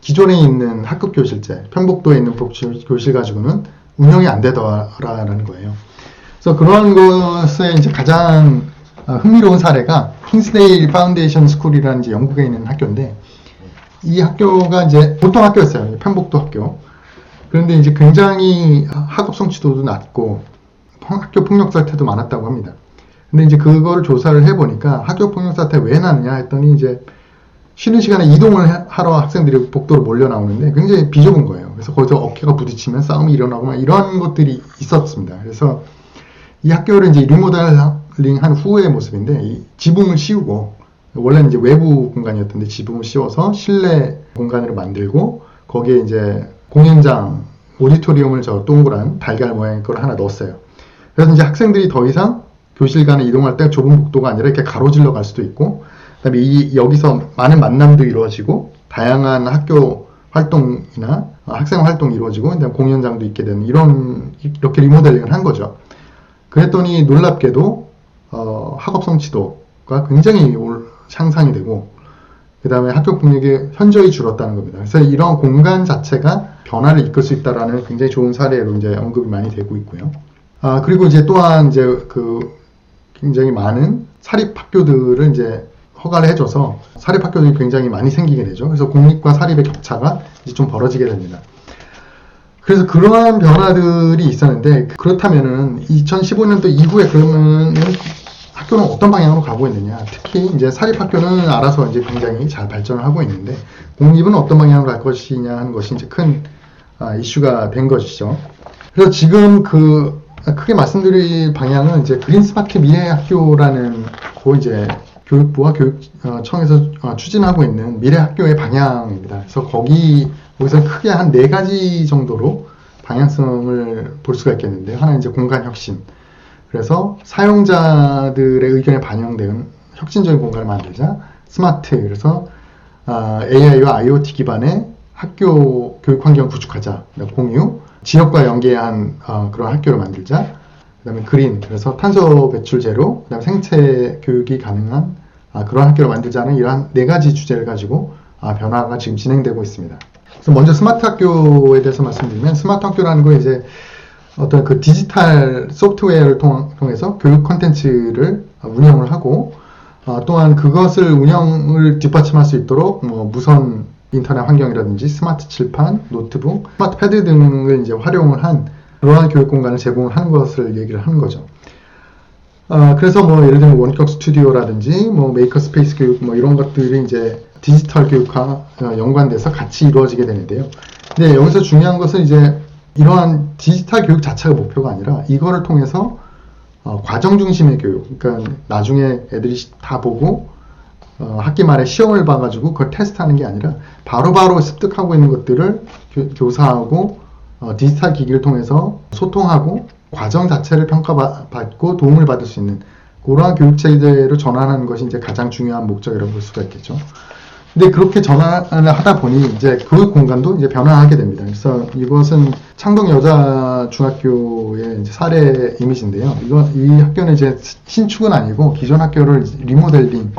S1: 기존에 있는 학급 교실제, 편북도에 있는 교실 가지고는 운영이 안 되더라라는 거예요. 그래서 그러한 것에 이제 가장 흥미로운 사례가 킹스데일 파운데이션 스쿨이라는 이제 영국에 있는 학교인데, 이 학교가 이제 보통 학교였어요. 편북도 학교. 그런데 이제 굉장히 학업 성취도도 낮고 학교 폭력 사태도 많았다고 합니다. 근데 이제 그거를 조사를 해보니까 학교 폭력 사태 왜 났냐 했더니, 이제 쉬는 시간에 이동을 하러 학생들이 복도로 몰려 나오는데 굉장히 비좁은 거예요. 그래서 거기서 어깨가 부딪히면 싸움이 일어나고 막 이런 것들이 있었습니다. 그래서 이 학교를 이제 리모델링 한 후의 모습인데, 이 지붕을 씌우고, 원래는 이제 외부 공간이었던데 지붕을 씌워서 실내 공간으로 만들고, 거기에 이제 공연장, 오디토리움을 저 동그란 달걀 모양의 걸 하나 넣었어요. 그래서 이제 학생들이 더 이상 교실 간에 이동할 때 좁은 복도가 아니라 이렇게 가로질러 갈 수도 있고, 그다음에 여기서 많은 만남도 이루어지고, 다양한 학교 활동이나 학생 활동이 이루어지고, 그다음에 공연장도 있게 되는 이렇게 리모델링을 한 거죠. 그랬더니 놀랍게도 학업 성취도가 굉장히 향상이 되고, 그 다음에 학교 폭력이 현저히 줄었다는 겁니다. 그래서 이런 공간 자체가 변화를 이끌 수 있다라는 굉장히 좋은 사례로 이제 언급이 많이 되고 있고요. 그리고 이제 또한 이제 굉장히 많은 사립학교들을 이제 허가를 해줘서 사립학교들이 굉장히 많이 생기게 되죠. 그래서 공립과 사립의 격차가 이제 좀 벌어지게 됩니다. 그래서 그러한 변화들이 있었는데, 그렇다면은 2015년도 이후에 그러면은 학교는 어떤 방향으로 가고 있느냐. 특히 이제 사립학교는 알아서 이제 굉장히 잘 발전을 하고 있는데, 공립은 어떤 방향으로 갈 것이냐 하는 것이 이제 큰 이슈가 된 것이죠. 그래서 지금 크게 말씀드릴 방향은 이제 그린스파크 미래학교라는 이제 교육부와 교육청에서 추진하고 있는 미래학교의 방향입니다. 그래서 거기서 크게 한 4가지 정도로 방향성을 볼 수가 있겠는데요. 하나는 이제 공간 혁신. 그래서 사용자들의 의견에 반영된 혁신적인 공간을 만들자. 스마트. 그래서 AI와 IoT 기반의 학교 교육 환경을 구축하자. 공유. 지역과 연계한 그런 학교를 만들자. 그 다음에 그린. 그래서 탄소 배출 제로. 그 다음에 생체 교육이 가능한 그런 학교를 만들자는 이러한 4가지 주제를 가지고 변화가 지금 진행되고 있습니다. 그래서 먼저 스마트 학교에 대해서 말씀드리면, 스마트 학교라는 거 이제 어떤 그 디지털 소프트웨어를 통해서 교육 콘텐츠를 운영을 하고, 또한 그것을 운영을 뒷받침할 수 있도록 무선 인터넷 환경이라든지 스마트 칠판, 노트북, 스마트 패드 등을 이제 활용을 한 그러한 교육 공간을 제공을 하는 것을 얘기를 하는 거죠. 그래서 예를 들면 원격 스튜디오라든지 메이커 스페이스 교육 이런 것들이 이제 디지털 교육과 연관돼서 같이 이루어지게 되는데요. 근데 여기서 중요한 것은 이제 이러한 디지털 교육 자체가 목표가 아니라 이거를 통해서 과정 중심의 교육, 그러니까 나중에 애들이 다 보고 학기 말에 시험을 봐가지고 그걸 테스트하는 게 아니라 바로바로 습득하고 있는 것들을 교사하고 디지털 기기를 통해서 소통하고 과정 자체를 평가받고 도움을 받을 수 있는 그러한 교육체제로 전환하는 것이 이제 가장 중요한 목적이라고 볼 수가 있겠죠. 근데 그렇게 전환을 하다 보니 이제 그 공간도 이제 변화하게 됩니다. 그래서 이것은 창동 여자중학교의 이제 사례 이미지인데요. 이 학교는 이제 신축은 아니고 기존 학교를 리모델링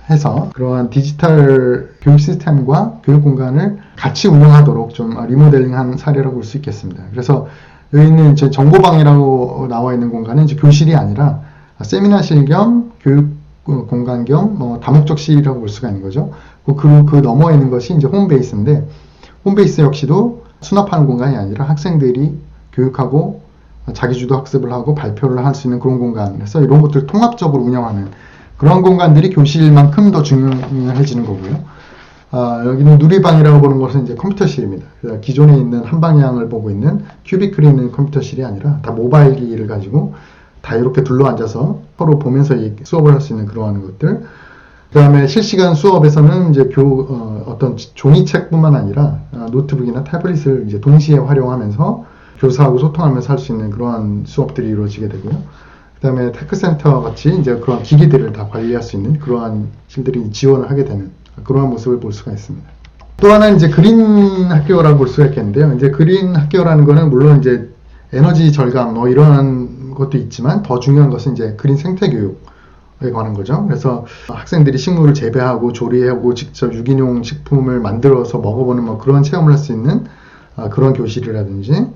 S1: 해서 그러한 디지털 교육 시스템과 교육 공간을 같이 운영하도록 좀 리모델링한 사례라고 볼 수 있겠습니다. 그래서 여기는 이제 정보방이라고 나와 있는 공간은 이제 교실이 아니라 세미나실 겸 교육 공간 겸 다목적실이라고 볼 수가 있는 거죠. 그 넘어 있는 것이 이제 홈베이스인데, 홈베이스 역시도 수납하는 공간이 아니라 학생들이 교육하고 자기주도 학습을 하고 발표를 할 수 있는 그런 공간. 그래서 이런 것들을 통합적으로 운영하는 그런 공간들이 교실만큼 더 중요해지는 거고요. 여기는 누리방이라고 보는 것은 이제 컴퓨터실입니다. 기존에 있는 한 방향을 보고 있는 큐비클이 있는 컴퓨터실이 아니라 다 모바일기를 가지고 다 이렇게 둘러앉아서 서로 보면서 수업을 할 수 있는 그러한 것들. 그 다음에 실시간 수업에서는 이제 어떤 종이책뿐만 아니라 노트북이나 태블릿을 이제 동시에 활용하면서 교사하고 소통하면서 할 수 있는 그러한 수업들이 이루어지게 되고요. 그 다음에 테크센터 같이 이제 그런 기기들을 다 관리할 수 있는 그러한 실들이 지원을 하게 되는 그러한 모습을 볼 수가 있습니다. 또 하나는 이제 그린 학교라고 볼 수가 있겠는데요. 이제 그린 학교라는 거는 물론 이제 에너지 절감 이러한 것도 있지만 더 중요한 것은 이제 그린 생태 교육에 관한 거죠. 그래서 학생들이 식물을 재배하고 조리하고 직접 유기농 식품을 만들어서 먹어보는 그런 체험을 할 수 있는 그런 교실이라든지,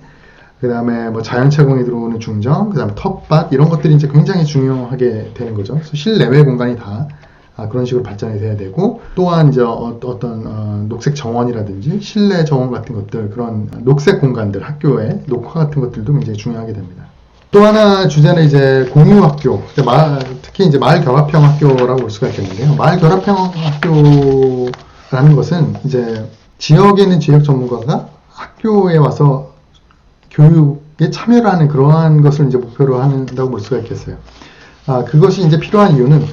S1: 그 다음에 자연 채광이 들어오는 중정, 그 다음에 텃밭 이런 것들이 이제 굉장히 중요하게 되는 거죠. 그래서 실내외 공간이 다 그런 식으로 발전이 돼야 되고, 또한 이제 어떤 녹색 정원이라든지 실내 정원 같은 것들, 그런 녹색 공간들, 학교의 녹화 같은 것들도 굉장히 중요하게 됩니다. 또 하나 주제는 이제 공유 학교, 특히 이제 마을 결합형 학교라고 볼 수가 있겠는데요. 마을 결합형 학교라는 것은 이제 지역에 있는 지역 전문가가 학교에 와서 교육에 참여를 하는 그러한 것을 이제 목표로 한다고 볼 수가 있겠어요. 그것이 이제 필요한 이유는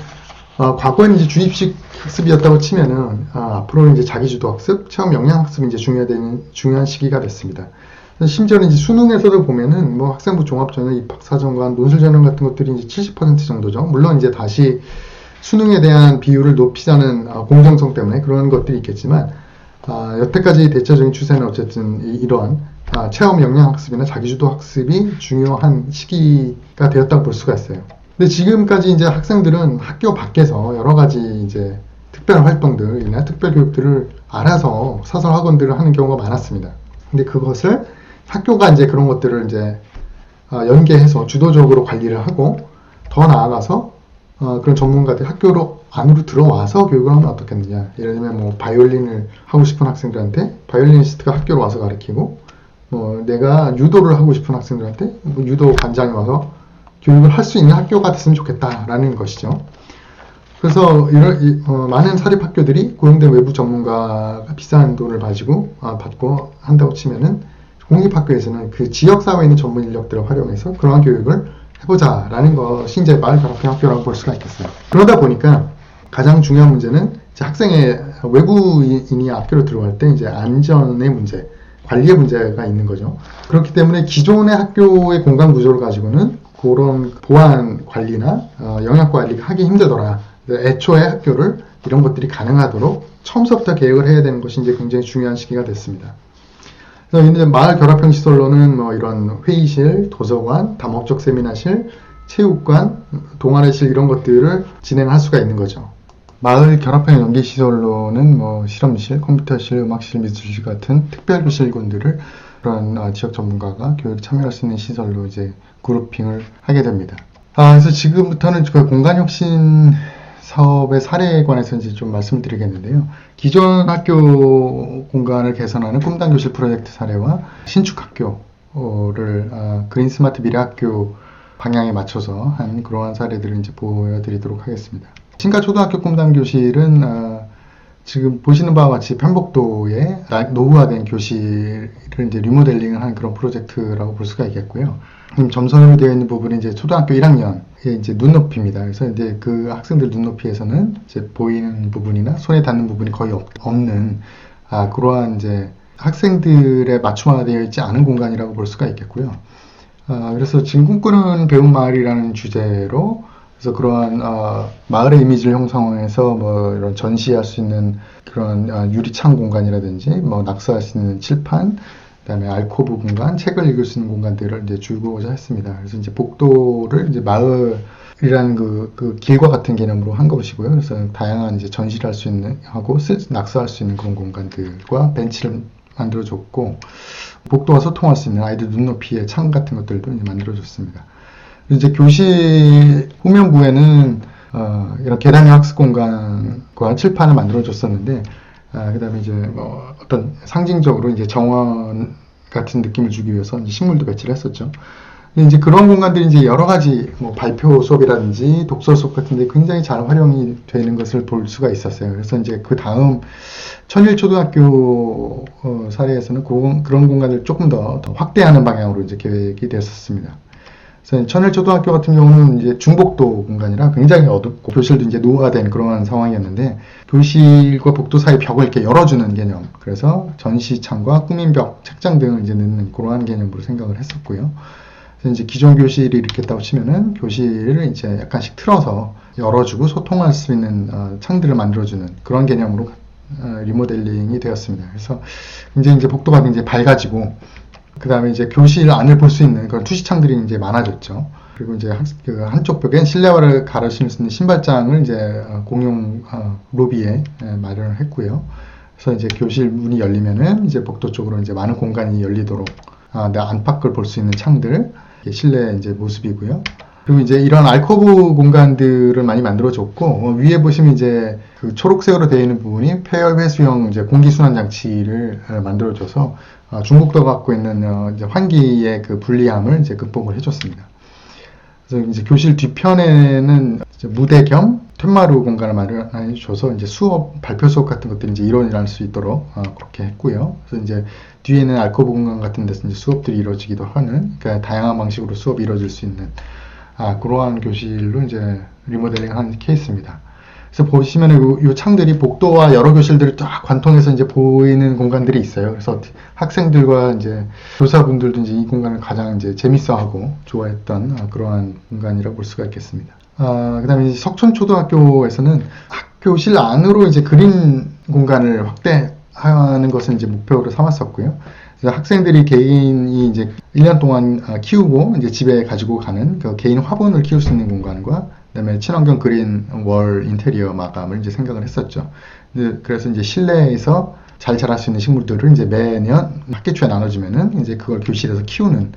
S1: 과거에는 이제 주입식 학습이었다고 치면은 앞으로는 이제 자기주도 학습, 체험 역량 학습이 이제 중요한 시기가 됐습니다. 심지어는 이제 수능에서도 보면은 학생부 종합전형, 입학사정관, 논술전형 같은 것들이 이제 70% 정도죠. 물론 이제 다시 수능에 대한 비율을 높이자는 공정성 때문에 그런 것들이 있겠지만, 여태까지 대체적인 추세는 어쨌든 이러한 체험 역량 학습이나 자기주도 학습이 중요한 시기가 되었다고 볼 수가 있어요. 근데 지금까지 이제 학생들은 학교 밖에서 여러 가지 이제 특별 활동들이나 특별 교육들을 알아서 사설 학원들을 하는 경우가 많았습니다. 근데 그것을 학교가 이제 그런 것들을 이제 연계해서 주도적으로 관리를 하고, 더 나아가서 그런 전문가들이 학교로 안으로 들어와서 교육을 하면 어떻겠느냐. 예를 들면 바이올린을 하고 싶은 학생들한테 바이올리니스트가 학교로 와서 가르치고, 내가 유도를 하고 싶은 학생들한테 유도 관장이 와서 교육을 할 수 있는 학교가 됐으면 좋겠다라는 것이죠. 그래서 많은 사립학교들이 고용된 외부 전문가가 비싼 돈을 받고 한다고 치면은, 공립학교에서는 그 지역사회에 있는 전문 인력들을 활용해서 그러한 교육을 해보자라는 것이 이제 마을 결합형 학교라고 볼 수가 있겠어요. 그러다 보니까 가장 중요한 문제는 이제 학생의 외부인이 학교로 들어갈 때 이제 안전의 문제, 관리의 문제가 있는 거죠. 그렇기 때문에 기존의 학교의 공간 구조를 가지고는 그런 보안 관리나 영역 관리가 하기 힘들더라. 애초에 학교를 이런 것들이 가능하도록 처음부터 계획을 해야 되는 것이 이제 굉장히 중요한 시기가 됐습니다. 그래서 이제 마을 결합형 시설로는 이런 회의실, 도서관, 다목적 세미나실, 체육관, 동아리실 이런 것들을 진행할 수가 있는 거죠. 마을 결합형 연계시설로는 뭐 실험실, 컴퓨터실, 음악실, 미술실 같은 특별교실군들을 그런 지역 전문가가 교육에 참여할 수 있는 시설로 이제 그룹핑을 하게 됩니다. 그래서 지금부터는 그 공간혁신 사업의 사례에 관해서 이제 좀 말씀을 드리겠는데요. 기존 학교 공간을 개선하는 꿈단 교실 프로젝트 사례와 신축 학교를 그린 스마트 미래학교 방향에 맞춰서 한 그러한 사례들을 이제 보여드리도록 하겠습니다. 신가 초등학교 꿈단 교실은 지금 보시는 바와 같이 편북도에 노후화된 교실을 이제 리모델링을 한 그런 프로젝트라고 볼 수가 있겠고요. 점선으로 되어 있는 부분이 이제 초등학교 1학년의 이제 눈높이입니다. 그래서 이제 그 학생들 눈높이에서는 이제 보이는 부분이나 손에 닿는 부분이 거의 없는 그러한 이제 학생들의 맞춤화되어 있지 않은 공간이라고 볼 수가 있겠고요. 그래서 지금 꿈꾸는 배움 마을이라는 주제로 그래서 그러한 마을의 이미지를 형성해서 뭐 이런 전시할 수 있는 그런 유리창 공간이라든지 뭐 낙서할 수 있는 칠판, 그다음에 알코브 공간, 책을 읽을 수 있는 공간들을 이제 주고자 했습니다. 그래서 이제 복도를 이제 마을이라는 그 길과 같은 개념으로 한 것이고요. 그래서 다양한 이제 전시를 할 수 있는 하고 낙서할 수 있는 그런 공간들과 벤치를 만들어줬고 복도와 소통할 수 있는 아이들 눈높이의 창 같은 것들도 이제 만들어줬습니다. 이제 교실 후면부에는 이런 계단형 학습 공간과 칠판을 만들어줬었는데, 그다음에 이제 뭐 어떤 상징적으로 이제 정원 같은 느낌을 주기 위해서 이제 식물도 배치를 했었죠. 근데 이제 그런 공간들이 이제 여러 가지 뭐 발표 수업이라든지 독서 수업 같은데 굉장히 잘 활용이 되는 것을 볼 수가 있었어요. 그래서 이제 그 다음 천일초등학교 사례에서는 그런 공간을 조금 더 확대하는 방향으로 이제 계획이 됐었습니다. 그래서 천일초등학교 같은 경우는 이제 중복도 공간이라 굉장히 어둡고 교실도 이제 노후화된 그런 상황이었는데 교실과 복도 사이 벽을 이렇게 열어주는 개념, 그래서 전시창과 꾸민 벽, 책장 등을 이제 넣는 그러한 개념으로 생각을 했었고요. 그래서 이제 기존 교실이 이렇게 있다고 치면은 교실을 이제 약간씩 틀어서 열어주고 소통할 수 있는 창들을 만들어주는 그런 개념으로 리모델링이 되었습니다. 그래서 굉장히 이제 복도가 굉장히 밝아지고 그 다음에 이제 교실 안을 볼 수 있는 그런 투시창들이 이제 많아졌죠. 그리고 이제 그 한쪽 벽엔 실내화를 갈아 신을 수 있는 신발장을 이제 공용 로비에 마련을 했고요. 그래서 이제 교실 문이 열리면은 이제 복도 쪽으로 이제 많은 공간이 열리도록 내 안팎을 볼 수 있는 창들, 실내 이제 모습이고요. 그리고 이제 이런 알코브 공간들을 많이 만들어줬고 위에 보시면 이제 그 초록색으로 되어 있는 부분이 폐열 회수형 이제 공기순환 장치를 만들어줘서 중국도가 갖고 있는 이제 환기의 그 불리함을 이제 극복을 해줬습니다. 그래서 이제 교실 뒤편에는 이제 무대 겸 툇마루 공간을 마련해줘서 이제 수업, 발표 수업 같은 것들이 이제 일어날 수 있도록 그렇게 했고요. 그래서 이제 뒤에는 알코브 공간 같은 데서 이제 수업들이 이루어지기도 하는, 그러니까 다양한 방식으로 수업이 이루어질 수 있는 그러한 교실로 이제 리모델링한 케이스입니다. 그래서 보시면은 이 창들이 복도와 여러 교실들을 쫙 관통해서 이제 보이는 공간들이 있어요. 그래서 학생들과 이제 교사분들도 이제 이 공간을 가장 이제 재밌어하고 좋아했던 그러한 공간이라고 볼 수가 있겠습니다. 그다음에 석촌초등학교에서는 학교실 안으로 이제 그린 공간을 확대하는 것을 이제 목표로 삼았었고요. 그래서 학생들이 개인이 이제 1년 동안 키우고 이제 집에 가지고 가는 그 개인 화분을 키울 수 있는 공간과 그다음에 친환경 그린 월 인테리어 마감을 이제 생각을 했었죠. 그래서 이제 실내에서 잘 자랄 수 있는 식물들을 이제 매년 학기 초에 나눠주면은 이제 그걸 교실에서 키우는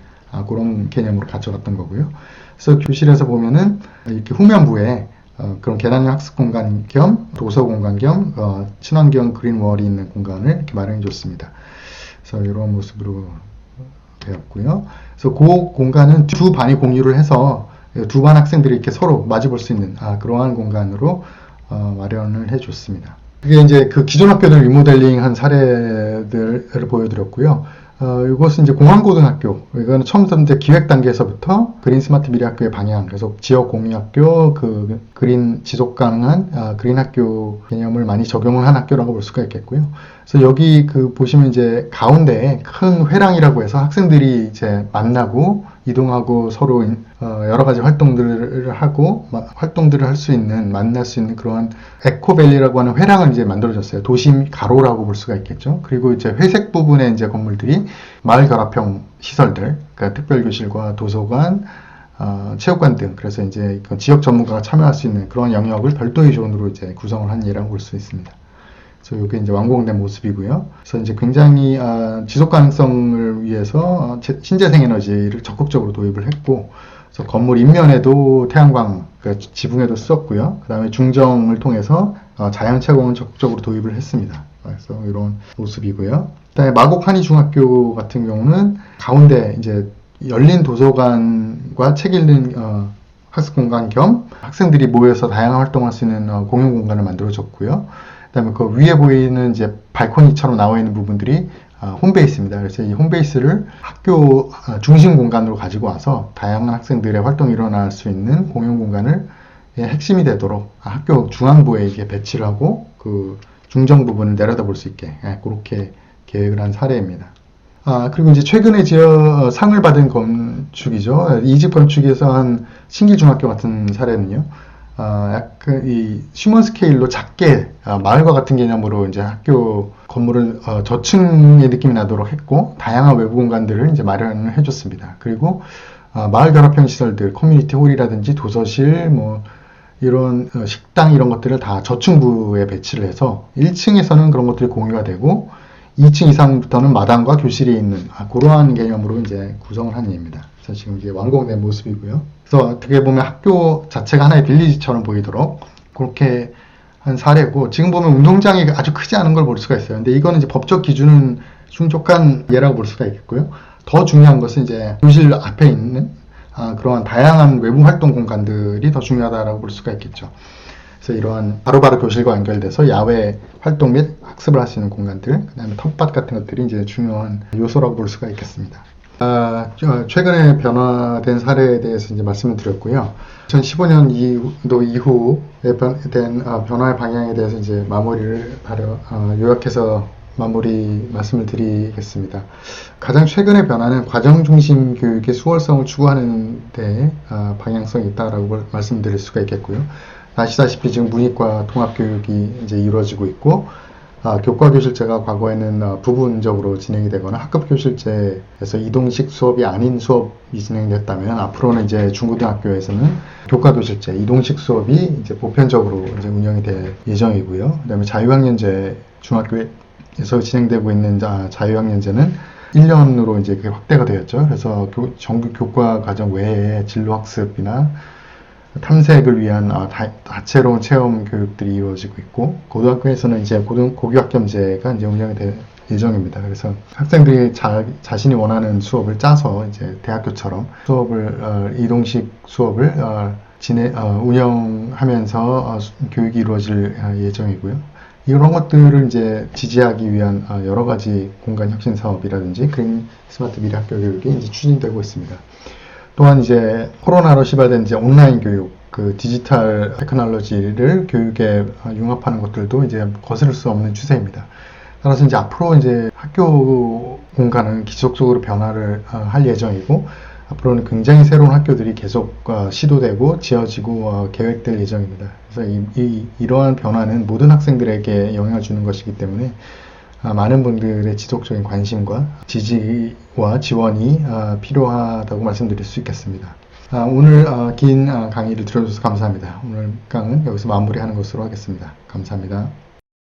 S1: 그런 개념으로 가져갔던 거고요. 그래서 교실에서 보면은 이렇게 후면부에 그런 계단형 학습 공간 겸 도서 공간 겸 친환경 그린 월이 있는 공간을 이렇게 마련해 줬습니다. 그래서 이런 모습으로 되었고요. 그래서 그 공간은 두 반이 공유를 해서 두 반 학생들이 이렇게 서로 마주볼 수 있는 그러한 공간으로 마련을 해줬습니다. 이게 이제 그 기존 학교들 리모델링한 사례들을 보여드렸고요. 이것은 이제 공항고등학교, 이거는 처음부터 이제 기획 단계에서부터 그린 스마트 미래학교의 방향, 그래서 지역 공유학교, 그 그린 지속 가능한 그린 학교 개념을 많이 적용을 한 학교라고 볼 수가 있겠고요. 그래서 여기 그 보시면 이제 가운데에 큰 회랑이라고 해서 학생들이 이제 만나고 이동하고 서로 여러 가지 활동들을 하고 활동들을 할 수 있는, 만날 수 있는 그러한 에코밸리라고 하는 회랑을 이제 만들어졌어요. 도심 가로라고 볼 수가 있겠죠. 그리고 이제 회색 부분의 이제 건물들이 마을 결합형 시설들, 그러니까 특별교실과 도서관, 체육관 등, 그래서 이제 지역 전문가가 참여할 수 있는 그런 영역을 별도의 존으로 이제 구성을 한 예라고 볼 수 있습니다. 그래서 이게 이제 완공된 모습이고요. 그래서 이제 굉장히 지속 가능성을 위해서 신재생 에너지를 적극적으로 도입을 했고, 그래서 건물 인면에도 태양광, 그러니까 지붕에도 썼고요. 그 다음에 중정을 통해서 자연 채광을 적극적으로 도입을 했습니다. 그래서 이런 모습이고요. 그다음에 마곡 한의중학교 같은 경우는 가운데 이제 열린 도서관과 책 읽는 학습 공간 겸 학생들이 모여서 다양한 활동할 수 있는 공용 공간을 만들어줬고요. 그다음에 그 위에 보이는 이제 발코니처럼 나와 있는 부분들이 홈베이스입니다. 그래서 이 홈베이스를 학교 중심 공간으로 가지고 와서 다양한 학생들의 활동이 일어날 수 있는 공용 공간을 핵심이 되도록 학교 중앙부에 이게 배치를 하고 그 중정 부분을 내려다볼 수 있게 그렇게 계획을 한 사례입니다. 그리고 이제 최근에 상을 받은 건축이죠. 이집 건축에서 한 신길중학교 같은 사례는요. 약간 이 휴먼 스케일로 작게 마을과 같은 개념으로 이제 학교 건물을 저층의 느낌이 나도록 했고 다양한 외부 공간들을 이제 마련을 해줬습니다. 그리고 마을 결합형 시설들, 커뮤니티 홀이라든지 도서실, 뭐 이런 식당 이런 것들을 다 저층부에 배치를 해서 1층에서는 그런 것들이 공유가 되고 2층 이상부터는 마당과 교실이 있는 그러한 개념으로 이제 구성을 한 예입니다. 그래서 지금 이게 완공된 모습이고요. 그래서 어떻게 보면 학교 자체가 하나의 빌리지처럼 보이도록 그렇게 한 사례고, 지금 보면 운동장이 아주 크지 않은 걸 볼 수가 있어요. 근데 이거는 이제 법적 기준은 충족한 예라고 볼 수가 있겠고요. 더 중요한 것은 이제 교실 앞에 있는 그러한 다양한 외부 활동 공간들이 더 중요하다고 볼 수가 있겠죠. 그래서 이러한 바로바로 교실과 연결돼서 야외 활동 및 학습을 할 수 있는 공간들, 그 다음에 텃밭 같은 것들이 이제 중요한 요소라고 볼 수가 있겠습니다. 최근에 변화된 사례에 대해서 이제 말씀을 드렸고요. 2015년도 이후에 된 변화의 방향에 대해서 이제 마무리를 요약해서 마무리 말씀을 드리겠습니다. 가장 최근의 변화는 과정 중심 교육의 수월성을 추구하는 데 방향성이 있다라고 말씀드릴 수가 있겠고요. 아시다시피 지금 문이과 통합교육이 이제 이루어지고 있고, 교과교실제가 과거에는 부분적으로 진행이 되거나 학급교실제에서 이동식 수업이 아닌 수업이 진행됐다면, 앞으로는 이제 중고등학교에서는 교과교실제, 이동식 수업이 이제 보편적으로 이제 운영이 될 예정이고요. 그 다음에 자유학년제, 중학교에서 진행되고 있는 자유학년제는 1년으로 이제 그게 확대가 되었죠. 그래서 정규 교과 과정 외에 진로학습이나 탐색을 위한 다채로운 체험 교육들이 이루어지고 있고, 고등학교에서는 이제 고교학점제가 이제 운영이 될 예정입니다. 그래서 학생들이 자신이 원하는 수업을 짜서 이제 대학교처럼 수업을 이동식 수업을 운영하면서 교육이 이루어질 예정이고요. 이런 것들을 이제 지지하기 위한 여러 가지 공간 혁신 사업이라든지 그린 스마트 미래 학교 교육이 이제 추진되고 있습니다. 또한 이제 코로나로 시발된 이제 온라인 교육, 그 디지털 테크놀로지를 교육에 융합하는 것들도 이제 거스를 수 없는 추세입니다. 따라서 이제 앞으로 이제 학교 공간은 기속적으로 변화를 할 예정이고, 앞으로는 굉장히 새로운 학교들이 계속 시도되고 지어지고 계획될 예정입니다. 그래서 이러한 변화는 모든 학생들에게 영향을 주는 것이기 때문에 많은 분들의 지속적인 관심과 지지와 지원이 필요하다고 말씀드릴 수 있겠습니다. 오늘 긴 강의를 들어주셔서 감사합니다. 오늘 강은 여기서 마무리하는 것으로 하겠습니다. 감사합니다.